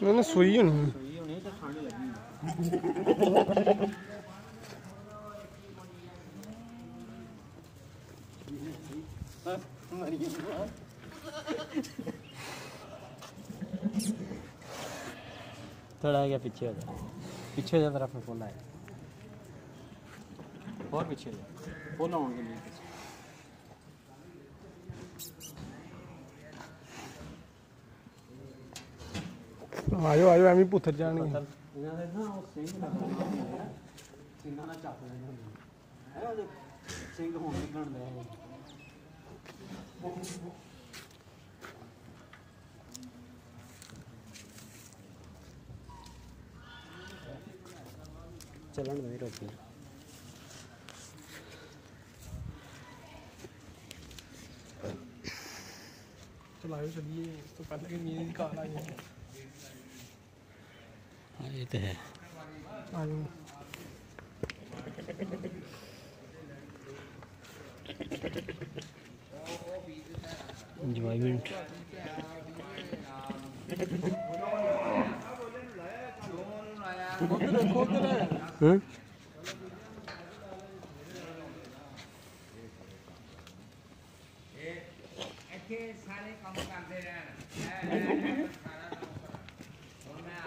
मैंने सोई होनी तो ठंड लगी थोड़ा आगे पीछे हो जा, पीछे हो जा, तरफ में फुल आए और पीछे जा, फुल आउंगे नहीं आयो आयो एवं पुत्तर जाने ਇਹਨਾਂ ਦੇ ਨਾ ਉਹ ਸਿੰਘ ਲੱਗਦੇ ਸਿੰਘਾਂ ਨਾਲ ਚੱਪ ਲੈਂਦੇ ਹੁੰਦੇ ਹੈ ਉਹਦੇ ਸਿੰਘ ਹੋਣ ਨਿਕਲਣ ਦੇ ਚੱਲਣ ਦੇ ਰੋਕੀ चलाओ चलिए तो पहले कि मेरी कार आई है हाँ ये तो है आयो एंजॉयमेंट सारे काम करते रहना मैं